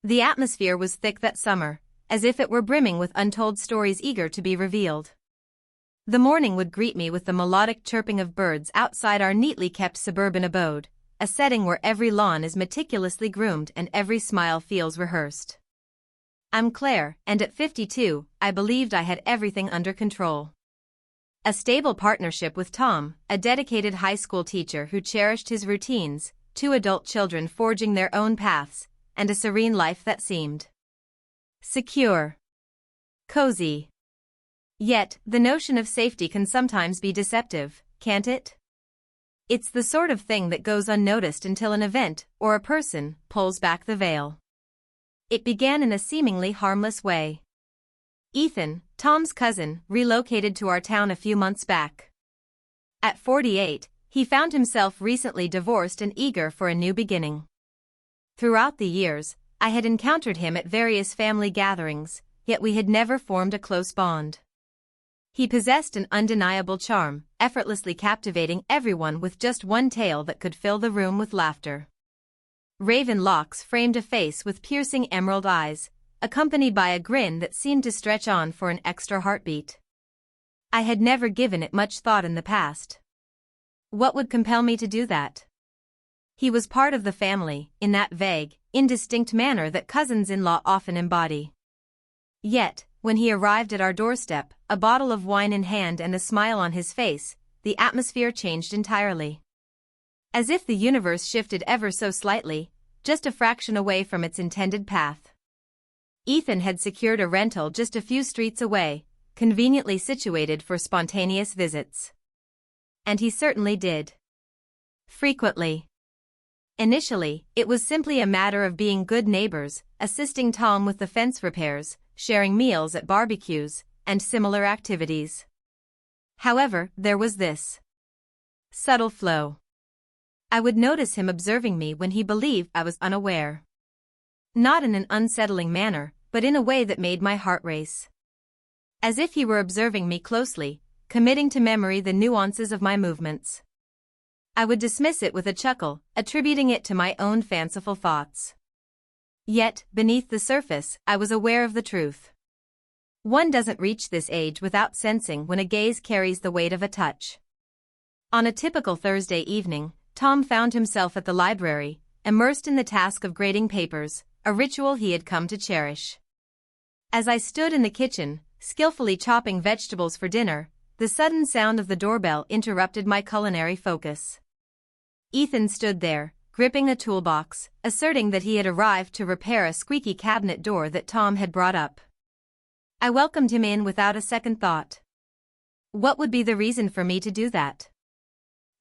The atmosphere was thick that summer, as if it were brimming with untold stories eager to be revealed. The morning would greet me with the melodic chirping of birds outside our neatly kept suburban abode, a setting where every lawn is meticulously groomed and every smile feels rehearsed. I'm Claire, and at 52, I believed I had everything under control. A stable partnership with Tom, a dedicated high school teacher who cherished his routines, 2 adult children forging their own paths, and a serene life that seemed secure, cozy. Yet, the notion of safety can sometimes be deceptive, can't it? It's the sort of thing that goes unnoticed until an event, or a person, pulls back the veil. It began in a seemingly harmless way. Ethan, Tom's cousin, relocated to our town a few months back. At 48, he found himself recently divorced and eager for a new beginning. Throughout the years, I had encountered him at various family gatherings, yet we had never formed a close bond. He possessed an undeniable charm, effortlessly captivating everyone with just one tale that could fill the room with laughter. Raven locks framed a face with piercing emerald eyes, accompanied by a grin that seemed to stretch on for an extra heartbeat. I had never given it much thought in the past. What would compel me to do that? He was part of the family, in that vague, indistinct manner that cousins-in-law often embody. Yet, when he arrived at our doorstep, a bottle of wine in hand and a smile on his face, the atmosphere changed entirely. As if the universe shifted ever so slightly, just a fraction away from its intended path. Ethan had secured a rental just a few streets away, conveniently situated for spontaneous visits. And he certainly did. Frequently. Initially, it was simply a matter of being good neighbors, assisting Tom with the fence repairs, sharing meals at barbecues, and similar activities. However, there was this subtle flow. I would notice him observing me when he believed I was unaware. Not in an unsettling manner, but in a way that made my heart race. As if he were observing me closely, committing to memory the nuances of my movements. I would dismiss it with a chuckle, attributing it to my own fanciful thoughts. Yet, beneath the surface, I was aware of the truth. One doesn't reach this age without sensing when a gaze carries the weight of a touch. On a typical Thursday evening, Tom found himself at the library, immersed in the task of grading papers, a ritual he had come to cherish. As I stood in the kitchen, skillfully chopping vegetables for dinner, the sudden sound of the doorbell interrupted my culinary focus. Ethan stood there, gripping a toolbox, asserting that he had arrived to repair a squeaky cabinet door that Tom had brought up. I welcomed him in without a second thought. What would be the reason for me to do that?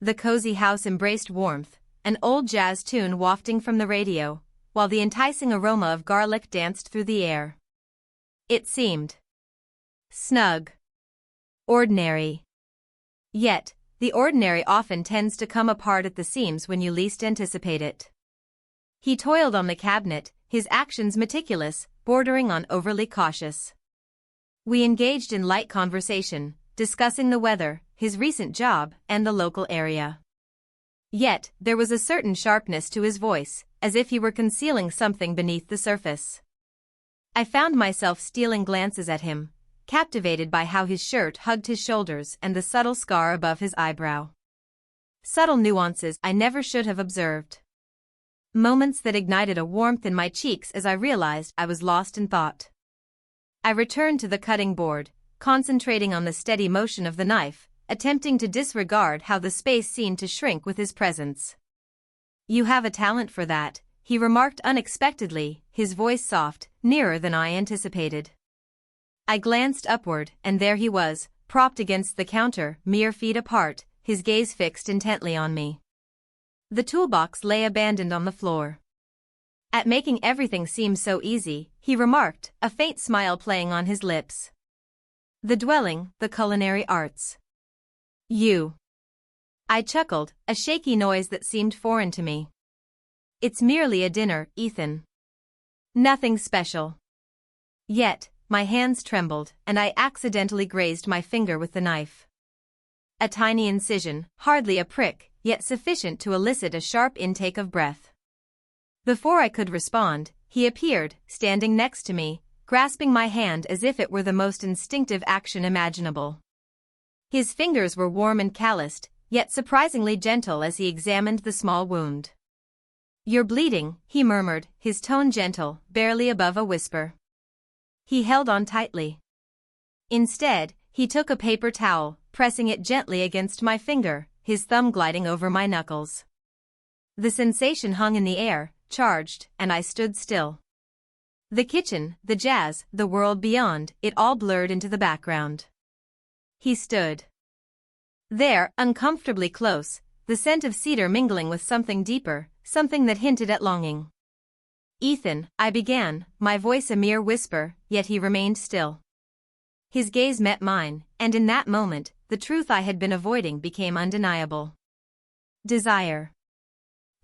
The cozy house embraced warmth, an old jazz tune wafting from the radio, while the enticing aroma of garlic danced through the air. It seemed snug. Ordinary. Yet, the ordinary often tends to come apart at the seams when you least anticipate it. He toiled on the cabinet, his actions meticulous, bordering on overly cautious. We engaged in light conversation, discussing the weather, his recent job, and the local area. Yet, there was a certain sharpness to his voice, as if he were concealing something beneath the surface. I found myself stealing glances at him, captivated by how his shirt hugged his shoulders and the subtle scar above his eyebrow. Subtle nuances I never should have observed. Moments that ignited a warmth in my cheeks as I realized I was lost in thought. I returned to the cutting board, concentrating on the steady motion of the knife, attempting to disregard how the space seemed to shrink with his presence. "You have a talent for that," he remarked unexpectedly, his voice soft, nearer than I anticipated. I glanced upward, and there he was, propped against the counter, mere feet apart, his gaze fixed intently on me. The toolbox lay abandoned on the floor. At making everything seem so easy, he remarked, a faint smile playing on his lips. "The dwelling, the culinary arts. You." I chuckled, a shaky noise that seemed foreign to me. "It's merely a dinner, Ethan. Nothing special." Yet, my hands trembled, and I accidentally grazed my finger with the knife. A tiny incision, hardly a prick, yet sufficient to elicit a sharp intake of breath. Before I could respond, he appeared, standing next to me, grasping my hand as if it were the most instinctive action imaginable. His fingers were warm and calloused, yet surprisingly gentle as he examined the small wound. "You're bleeding," he murmured, his tone gentle, barely above a whisper. He held on tightly. Instead, he took a paper towel, pressing it gently against my finger, his thumb gliding over my knuckles. The sensation hung in the air, charged, and I stood still. The kitchen, the jazz, the world beyond, it all blurred into the background. He stood there, uncomfortably close, the scent of cedar mingling with something deeper, something that hinted at longing. "Ethan," I began, my voice a mere whisper, yet he remained still. His gaze met mine, and in that moment, the truth I had been avoiding became undeniable. Desire.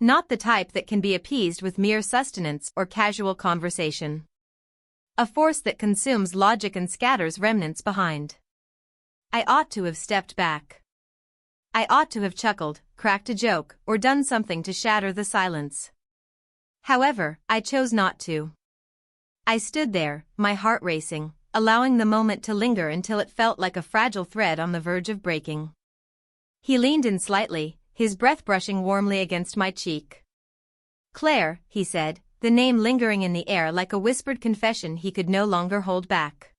Not the type that can be appeased with mere sustenance or casual conversation. A force that consumes logic and scatters remnants behind. I ought to have stepped back. I ought to have chuckled, cracked a joke, or done something to shatter the silence. However, I chose not to. I stood there, my heart racing, allowing the moment to linger until it felt like a fragile thread on the verge of breaking. He leaned in slightly, his breath brushing warmly against my cheek. "Claire," he said, the name lingering in the air like a whispered confession he could no longer hold back.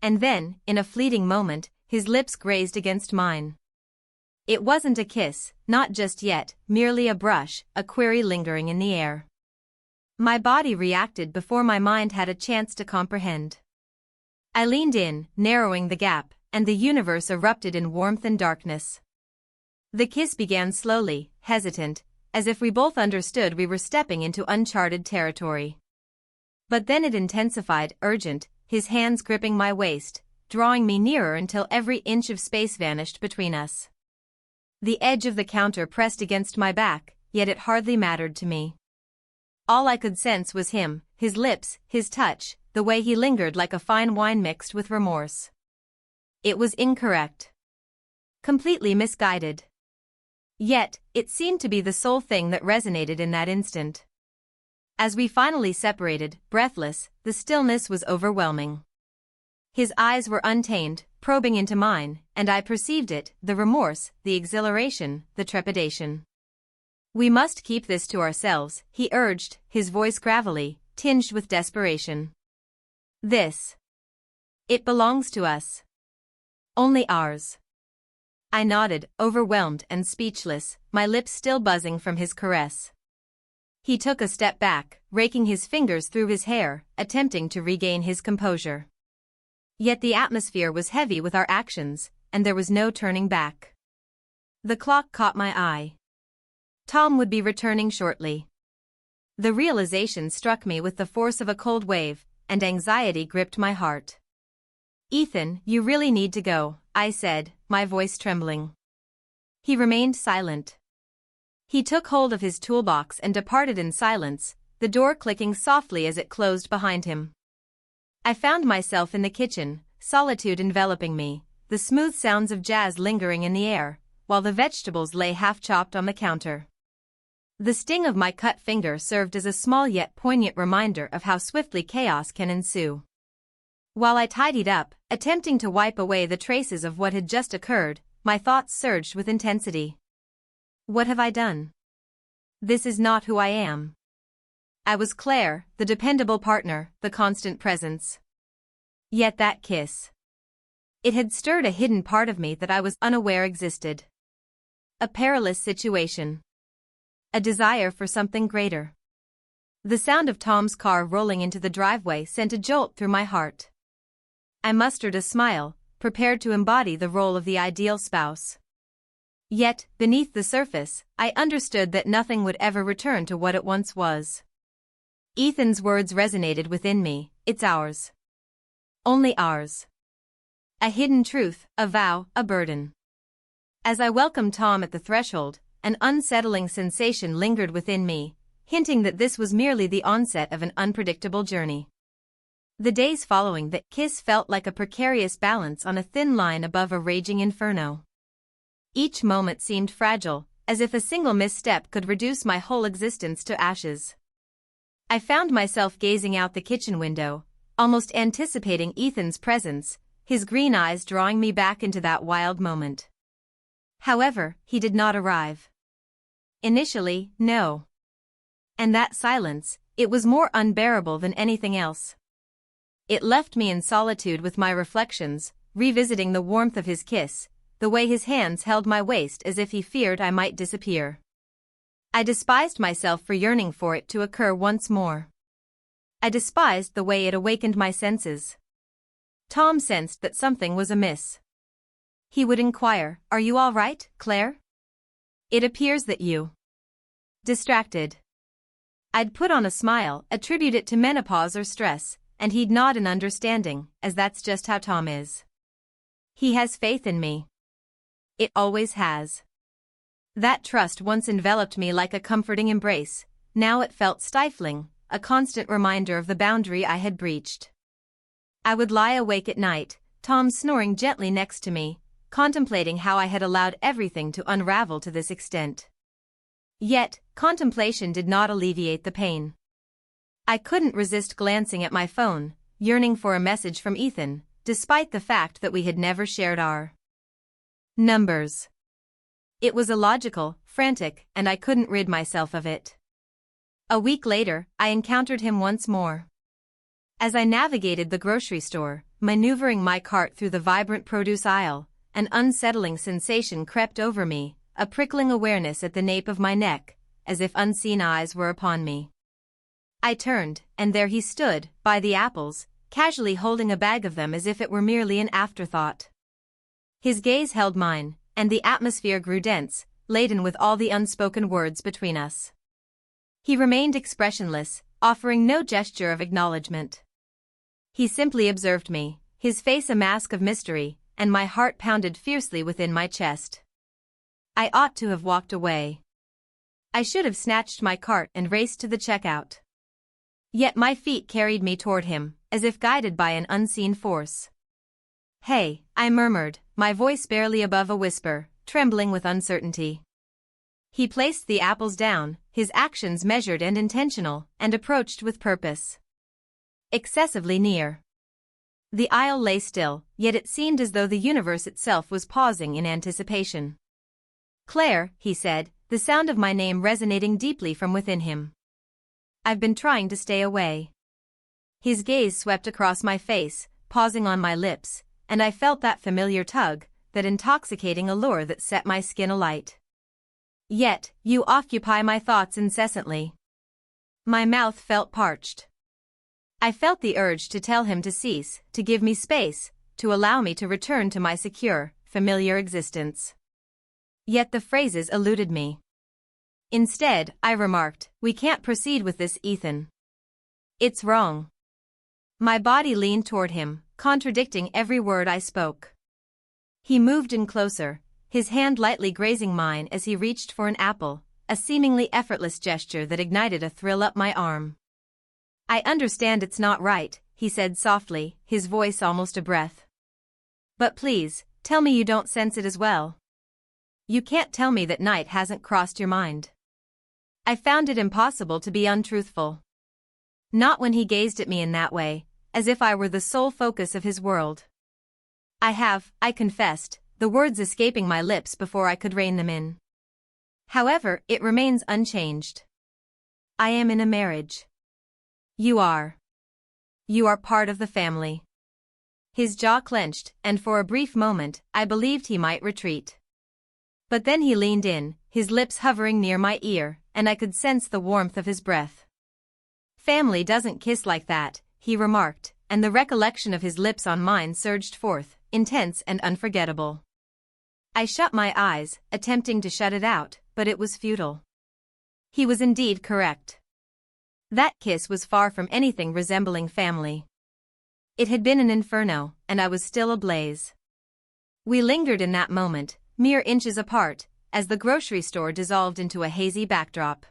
And then, in a fleeting moment, his lips grazed against mine. It wasn't a kiss, not just yet, merely a brush, a query lingering in the air. My body reacted before my mind had a chance to comprehend. I leaned in, narrowing the gap, and the universe erupted in warmth and darkness. The kiss began slowly, hesitant, as if we both understood we were stepping into uncharted territory. But then it intensified, urgent, his hands gripping my waist, drawing me nearer until every inch of space vanished between us. The edge of the counter pressed against my back, yet it hardly mattered to me. All I could sense was him, his lips, his touch, the way he lingered like a fine wine mixed with remorse. It was incorrect. Completely misguided. Yet, it seemed to be the sole thing that resonated in that instant. As we finally separated, breathless, the stillness was overwhelming. His eyes were untamed, probing into mine, and I perceived it, the remorse, the exhilaration, the trepidation. "We must keep this to ourselves," he urged, his voice gravelly, tinged with desperation. "This. It belongs to us. Only ours." I nodded, overwhelmed and speechless, my lips still buzzing from his caress. He took a step back, raking his fingers through his hair, attempting to regain his composure. Yet the atmosphere was heavy with our actions, and there was no turning back. The clock caught my eye. Tom would be returning shortly. The realization struck me with the force of a cold wave, and anxiety gripped my heart. "Ethan, you really need to go," I said, my voice trembling. He remained silent. He took hold of his toolbox and departed in silence, the door clicking softly as it closed behind him. I found myself in the kitchen, solitude enveloping me, the smooth sounds of jazz lingering in the air, while the vegetables lay half-chopped on the counter. The sting of my cut finger served as a small yet poignant reminder of how swiftly chaos can ensue. While I tidied up, attempting to wipe away the traces of what had just occurred, my thoughts surged with intensity. What have I done? This is not who I am. I was Claire, the dependable partner, the constant presence. Yet that kiss. It had stirred a hidden part of me that I was unaware existed. A perilous situation. A desire for something greater. The sound of Tom's car rolling into the driveway sent a jolt through my heart. I mustered a smile, prepared to embody the role of the ideal spouse. Yet, beneath the surface, I understood that nothing would ever return to what it once was. Ethan's words resonated within me, "It's ours. Only ours." A hidden truth, a vow, a burden. As I welcomed Tom at the threshold, an unsettling sensation lingered within me, hinting that this was merely the onset of an unpredictable journey. The days following that kiss felt like a precarious balance on a thin line above a raging inferno. Each moment seemed fragile, as if a single misstep could reduce my whole existence to ashes. I found myself gazing out the kitchen window, almost anticipating Ethan's presence, his green eyes drawing me back into that wild moment. However, he did not arrive. Initially, no. And that silence, it was more unbearable than anything else. It left me in solitude with my reflections, revisiting the warmth of his kiss, the way his hands held my waist as if he feared I might disappear. I despised myself for yearning for it to occur once more. I despised the way it awakened my senses. Tom sensed that something was amiss. He would inquire, "Are you all right, Claire? It appears that you..." Distracted. I'd put on a smile, attribute it to menopause or stress, and he'd nod in understanding, as that's just how Tom is. He has faith in me. It always has. That trust once enveloped me like a comforting embrace, now it felt stifling, a constant reminder of the boundary I had breached. I would lie awake at night, Tom snoring gently next to me, contemplating how I had allowed everything to unravel to this extent. Yet, contemplation did not alleviate the pain. I couldn't resist glancing at my phone, yearning for a message from Ethan, despite the fact that we had never shared our numbers. It was illogical, frantic, and I couldn't rid myself of it. A week later, I encountered him once more. As I navigated the grocery store, maneuvering my cart through the vibrant produce aisle, an unsettling sensation crept over me, a prickling awareness at the nape of my neck, as if unseen eyes were upon me. I turned, and there he stood, by the apples, casually holding a bag of them as if it were merely an afterthought. His gaze held mine, and the atmosphere grew dense, laden with all the unspoken words between us. He remained expressionless, offering no gesture of acknowledgement. He simply observed me, his face a mask of mystery, and my heart pounded fiercely within my chest. I ought to have walked away. I should have snatched my cart and raced to the checkout. Yet my feet carried me toward him, as if guided by an unseen force. "Hey," I murmured, my voice barely above a whisper, trembling with uncertainty. He placed the apples down, his actions measured and intentional, and approached with purpose. Excessively near. The aisle lay still, yet it seemed as though the universe itself was pausing in anticipation. "Claire," he said, the sound of my name resonating deeply from within him. "I've been trying to stay away." His gaze swept across my face, pausing on my lips, and I felt that familiar tug, that intoxicating allure that set my skin alight. "Yet, you occupy my thoughts incessantly." My mouth felt parched. I felt the urge to tell him to cease, to give me space, to allow me to return to my secure, familiar existence. Yet the phrases eluded me. Instead, I remarked, "We can't proceed with this, Ethan. It's wrong." My body leaned toward him, contradicting every word I spoke. He moved in closer, his hand lightly grazing mine as he reached for an apple, a seemingly effortless gesture that ignited a thrill up my arm. "I understand it's not right," he said softly, his voice almost a breath. "But please, tell me you don't sense it as well. You can't tell me that night hasn't crossed your mind." I found it impossible to be untruthful. Not when he gazed at me in that way, as if I were the sole focus of his world. I confessed, the words escaping my lips before I could rein them in. "However, it remains unchanged. I am in a marriage. You are. You are part of the family." His jaw clenched, and for a brief moment, I believed he might retreat. But then he leaned in, his lips hovering near my ear, and I could sense the warmth of his breath. "Family doesn't kiss like that," he remarked, and the recollection of his lips on mine surged forth, intense and unforgettable. I shut my eyes, attempting to shut it out, but it was futile. He was indeed correct. That kiss was far from anything resembling family. It had been an inferno, and I was still ablaze. We lingered in that moment, mere inches apart, as the grocery store dissolved into a hazy backdrop.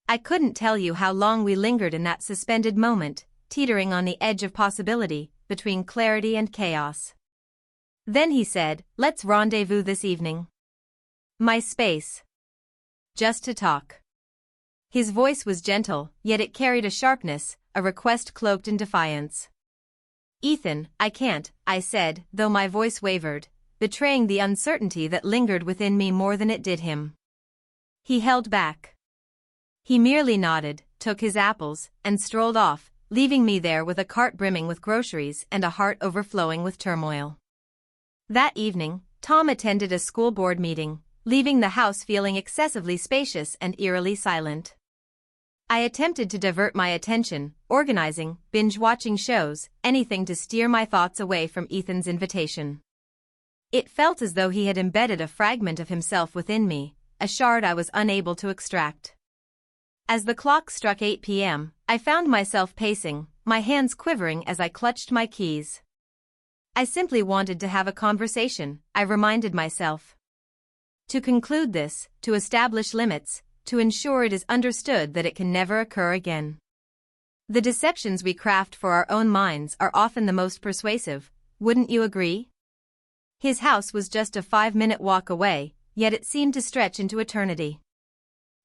I couldn't tell you how long we lingered in that suspended moment, teetering on the edge of possibility, between clarity and chaos. Then he said, "Let's rendezvous this evening. My space. Just to talk." His voice was gentle, yet it carried a sharpness, a request cloaked in defiance. "Ethan, I can't," I said, though my voice wavered, betraying the uncertainty that lingered within me more than it did him. He held back. He merely nodded, took his apples, and strolled off, leaving me there with a cart brimming with groceries and a heart overflowing with turmoil. That evening, Tom attended a school board meeting, leaving the house feeling excessively spacious and eerily silent. I attempted to divert my attention, organizing, binge-watching shows, anything to steer my thoughts away from Ethan's invitation. It felt as though he had embedded a fragment of himself within me, a shard I was unable to extract. As the clock struck 8 p.m., I found myself pacing, my hands quivering as I clutched my keys. I simply wanted to have a conversation, I reminded myself. To conclude this, to establish limits, to ensure it is understood that it can never occur again. The deceptions we craft for our own minds are often the most persuasive, wouldn't you agree? His house was just a 5-minute walk away, yet it seemed to stretch into eternity.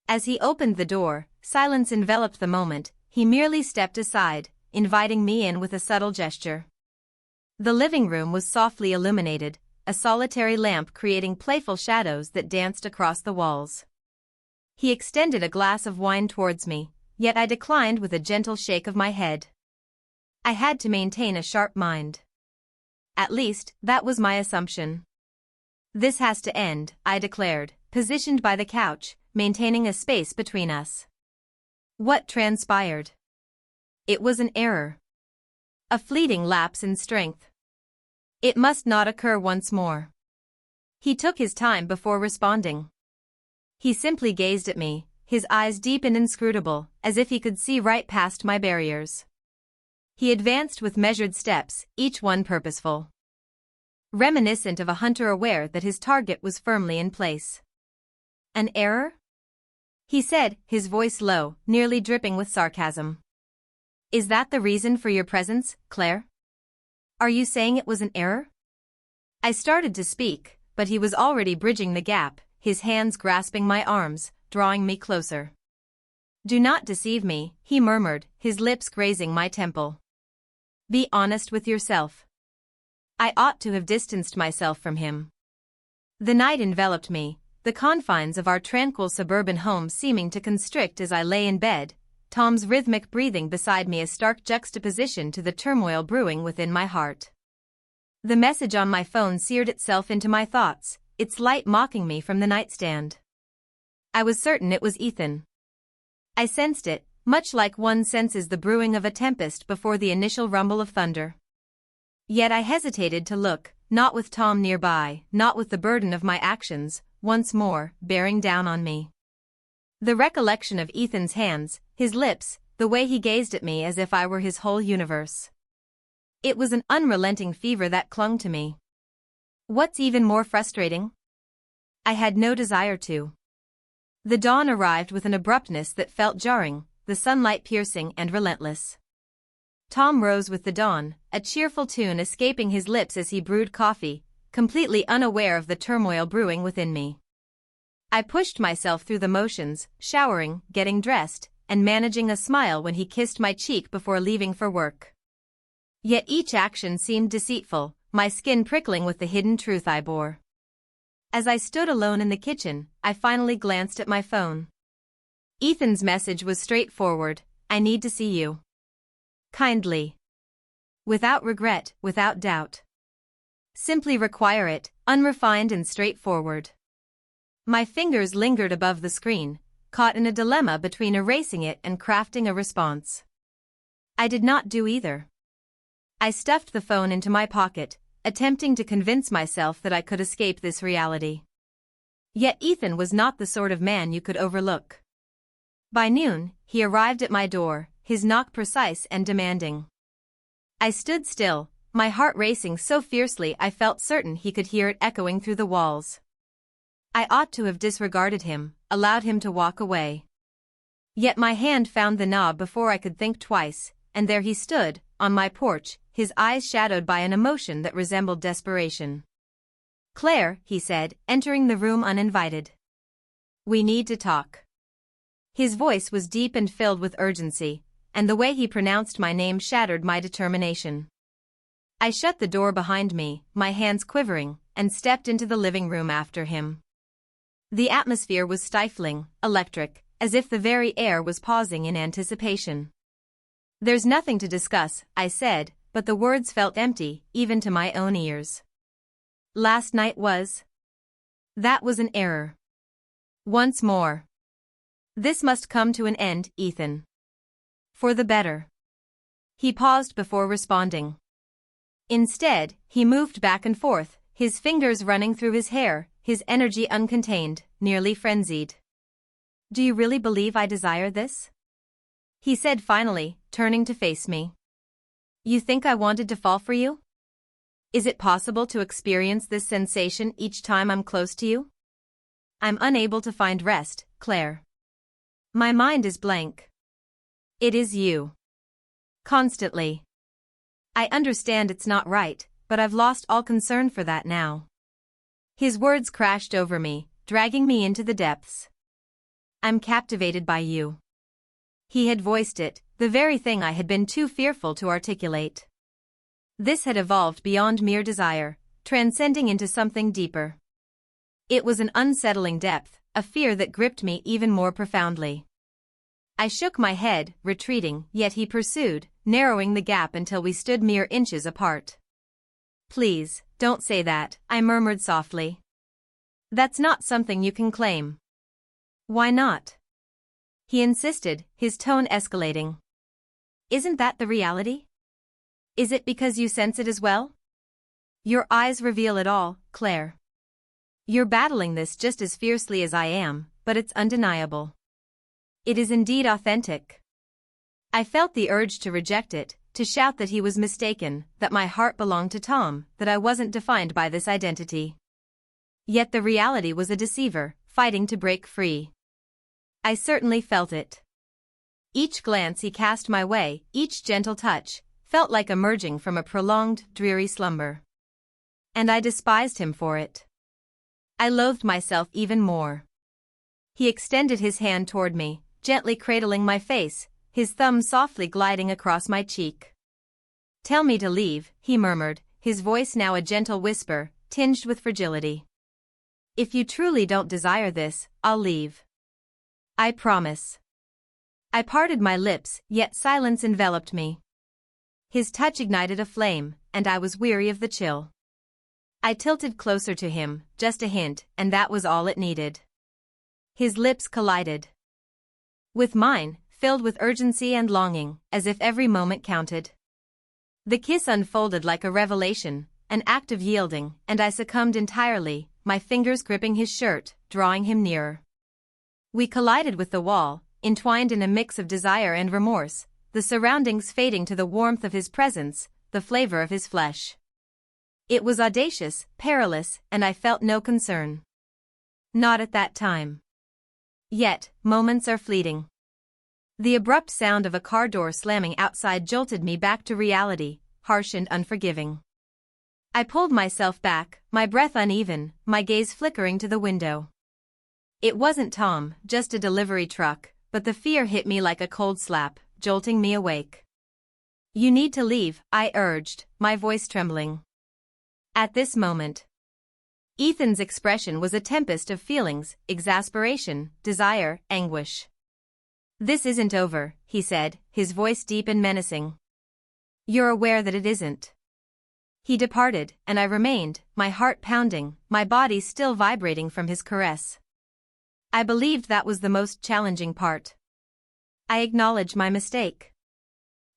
As he opened the door, silence enveloped the moment. He merely stepped aside, inviting me in with a subtle gesture. The living room was softly illuminated, a solitary lamp creating playful shadows that danced across the walls. He extended a glass of wine towards me, yet I declined with a gentle shake of my head. I had to maintain a sharp mind. At least, that was my assumption. "This has to end," I declared, positioned by the couch, maintaining a space between us. What transpired? It was an error. A fleeting lapse in strength. It must not occur once more. He took his time before responding. He simply gazed at me, his eyes deep and inscrutable, as if he could see right past my barriers. He advanced with measured steps, each one purposeful. Reminiscent of a hunter aware that his target was firmly in place. "An error?" he said, his voice low, nearly dripping with sarcasm. "Is that the reason for your presence, Claire? Are you saying it was an error?" I started to speak, but he was already bridging the gap, his hands grasping my arms, drawing me closer. "Do not deceive me," he murmured, his lips grazing my temple. "Be honest with yourself." I ought to have distanced myself from him. The night enveloped me, the confines of our tranquil suburban home seeming to constrict as I lay in bed, Tom's rhythmic breathing beside me a stark juxtaposition to the turmoil brewing within my heart. The message on my phone seared itself into my thoughts, its light mocking me from the nightstand. I was certain it was Ethan. I sensed it, much like one senses the brewing of a tempest before the initial rumble of thunder. Yet I hesitated to look, not with Tom nearby, not with the burden of my actions, once more, bearing down on me. The recollection of Ethan's hands, his lips, the way he gazed at me as if I were his whole universe. It was an unrelenting fever that clung to me. What's even more frustrating? I had no desire to. The dawn arrived with an abruptness that felt jarring, the sunlight piercing and relentless. Tom rose with the dawn, a cheerful tune escaping his lips as he brewed coffee, completely unaware of the turmoil brewing within me. I pushed myself through the motions, showering, getting dressed, and managing a smile when he kissed my cheek before leaving for work. Yet each action seemed deceitful, my skin prickling with the hidden truth I bore. As I stood alone in the kitchen, I finally glanced at my phone. Ethan's message was straightforward: "I need to see you. Kindly. Without regret, without doubt. Simply require it, unrefined and straightforward." My fingers lingered above the screen, caught in a dilemma between erasing it and crafting a response. I did not do either. I stuffed the phone into my pocket, attempting to convince myself that I could escape this reality. Yet Ethan was not the sort of man you could overlook. By noon, he arrived at my door, his knock precise and demanding. I stood still, my heart racing so fiercely I felt certain he could hear it echoing through the walls. I ought to have disregarded him, allowed him to walk away. Yet my hand found the knob before I could think twice, and there he stood, on my porch, his eyes shadowed by an emotion that resembled desperation. "Claire," he said, entering the room uninvited. "We need to talk." His voice was deep and filled with urgency, and the way he pronounced my name shattered my determination. I shut the door behind me, my hands quivering, and stepped into the living room after him. The atmosphere was stifling, electric, as if the very air was pausing in anticipation. "There's nothing to discuss," I said, but the words felt empty, even to my own ears. "Last night was..." That was an error. Once more. "This must come to an end, Ethan. For the better." He paused before responding. Instead, he moved back and forth, his fingers running through his hair, his energy uncontained, nearly frenzied. "Do you really believe I desire this?" he said finally, turning to face me. "You think I wanted to fall for you? Is it possible to experience this sensation each time I'm close to you? I'm unable to find rest, Claire. My mind is blank. It is you. Constantly. I understand it's not right, but I've lost all concern for that now." His words crashed over me, dragging me into the depths. "I'm captivated by you." He had voiced it, the very thing I had been too fearful to articulate. This had evolved beyond mere desire, transcending into something deeper. It was an unsettling depth, a fear that gripped me even more profoundly. I shook my head, retreating, yet he pursued, narrowing the gap until we stood mere inches apart. "Please, don't say that," I murmured softly. "That's not something you can claim." "Why not?" he insisted, his tone escalating. "Isn't that the reality? Is it because you sense it as well? Your eyes reveal it all, Claire. You're battling this just as fiercely as I am, but it's undeniable. It is indeed authentic." I felt the urge to reject it, to shout that he was mistaken, that my heart belonged to Tom, that I wasn't defined by this identity. Yet the reality was a deceiver, fighting to break free. I certainly felt it. Each glance he cast my way, each gentle touch, felt like emerging from a prolonged, dreary slumber. And I despised him for it. I loathed myself even more. He extended his hand toward me, gently cradling my face, his thumb softly gliding across my cheek. "Tell me to leave," he murmured, his voice now a gentle whisper, tinged with fragility. "If you truly don't desire this, I'll leave. I promise." I parted my lips, yet silence enveloped me. His touch ignited a flame, and I was weary of the chill. I tilted closer to him, just a hint, and that was all it needed. His lips collided with mine, filled with urgency and longing, as if every moment counted. The kiss unfolded like a revelation, an act of yielding, and I succumbed entirely, my fingers gripping his shirt, drawing him nearer. We collided with the wall, entwined in a mix of desire and remorse, the surroundings fading to the warmth of his presence, the flavor of his flesh. It was audacious, perilous, and I felt no concern. Not at that time. Yet, moments are fleeting. The abrupt sound of a car door slamming outside jolted me back to reality, harsh and unforgiving. I pulled myself back, my breath uneven, my gaze flickering to the window. It wasn't Tom, just a delivery truck, but the fear hit me like a cold slap, jolting me awake. "You need to leave," I urged, my voice trembling. At this moment, Ethan's expression was a tempest of feelings, exasperation, desire, anguish. "This isn't over," he said, his voice deep and menacing. "You're aware that it isn't." He departed, and I remained, my heart pounding, my body still vibrating from his caress. I believed that was the most challenging part. I acknowledged my mistake.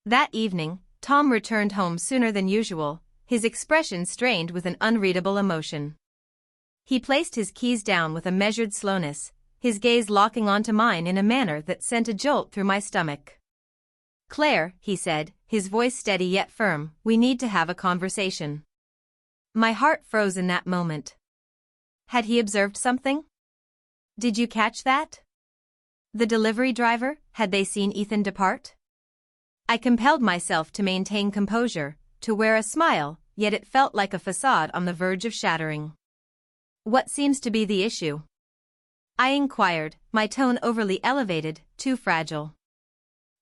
That evening, Tom returned home sooner than usual, his expression strained with an unreadable emotion. He placed his keys down with a measured slowness, his gaze locking onto mine in a manner that sent a jolt through my stomach. "Claire," he said, his voice steady yet firm, "we need to have a conversation." My heart froze in that moment. Had he observed something? Did you catch that? The delivery driver, had they seen Ethan depart? I compelled myself to maintain composure, to wear a smile, yet it felt like a facade on the verge of shattering. "What seems to be the issue?" I inquired, my tone overly elevated, too fragile.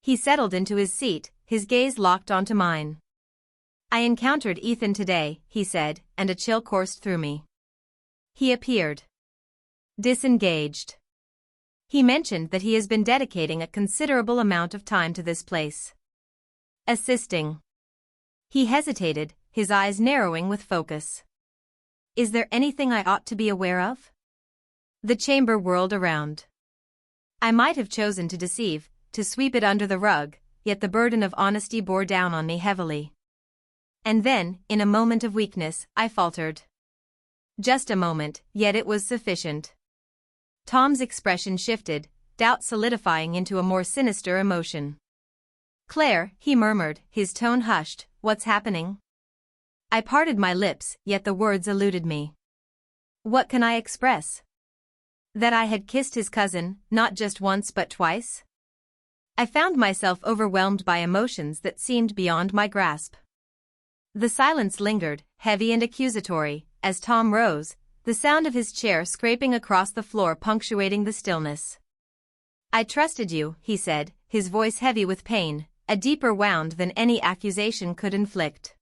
He settled into his seat, his gaze locked onto mine. "I encountered Ethan today," he said, and a chill coursed through me. He appeared disengaged. He mentioned that he has been dedicating a considerable amount of time to this place. Assisting. He hesitated, his eyes narrowing with focus. "Is there anything I ought to be aware of?" The chamber whirled around. I might have chosen to deceive, to sweep it under the rug, yet the burden of honesty bore down on me heavily. And then, in a moment of weakness, I faltered. Just a moment, yet it was sufficient. Tom's expression shifted, doubt solidifying into a more sinister emotion. "Claire," he murmured, his tone hushed, "what's happening?" I parted my lips, yet the words eluded me. What can I express? That I had kissed his cousin, not just once but twice? I found myself overwhelmed by emotions that seemed beyond my grasp. The silence lingered, heavy and accusatory, as Tom rose, the sound of his chair scraping across the floor punctuating the stillness. "I trusted you," he said, his voice heavy with pain, a deeper wound than any accusation could inflict.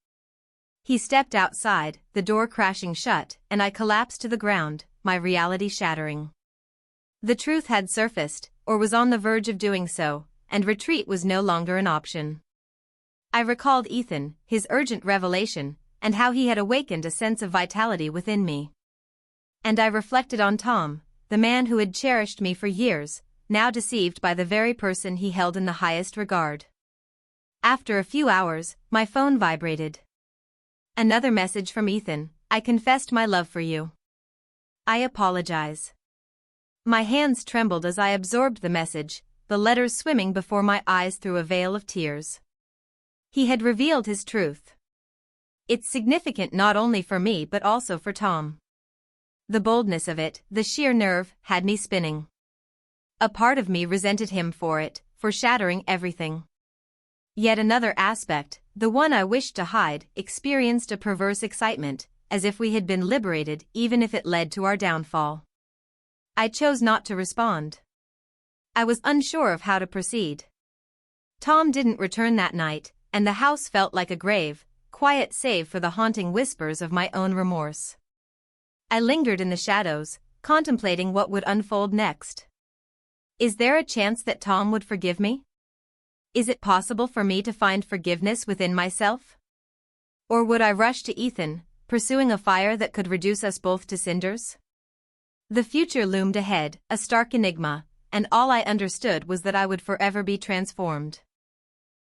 He stepped outside, the door crashing shut, and I collapsed to the ground, my reality shattering. The truth had surfaced, or was on the verge of doing so, and retreat was no longer an option. I recalled Ethan, his urgent revelation, and how he had awakened a sense of vitality within me. And I reflected on Tom, the man who had cherished me for years, now deceived by the very person he held in the highest regard. After a few hours, my phone vibrated. Another message from Ethan: "I confessed my love for you. I apologize." My hands trembled as I absorbed the message, the letters swimming before my eyes through a veil of tears. He had revealed his truth. It's significant not only for me but also for Tom. The boldness of it, the sheer nerve, had me spinning. A part of me resented him for it, for shattering everything. Yet another aspect, the one I wished to hide, experienced a perverse excitement, as if we had been liberated even if it led to our downfall. I chose not to respond. I was unsure of how to proceed. Tom didn't return that night, and the house felt like a grave, quiet save for the haunting whispers of my own remorse. I lingered in the shadows, contemplating what would unfold next. Is there a chance that Tom would forgive me? Is it possible for me to find forgiveness within myself? Or would I rush to Ethan, pursuing a fire that could reduce us both to cinders? The future loomed ahead, a stark enigma, and all I understood was that I would forever be transformed.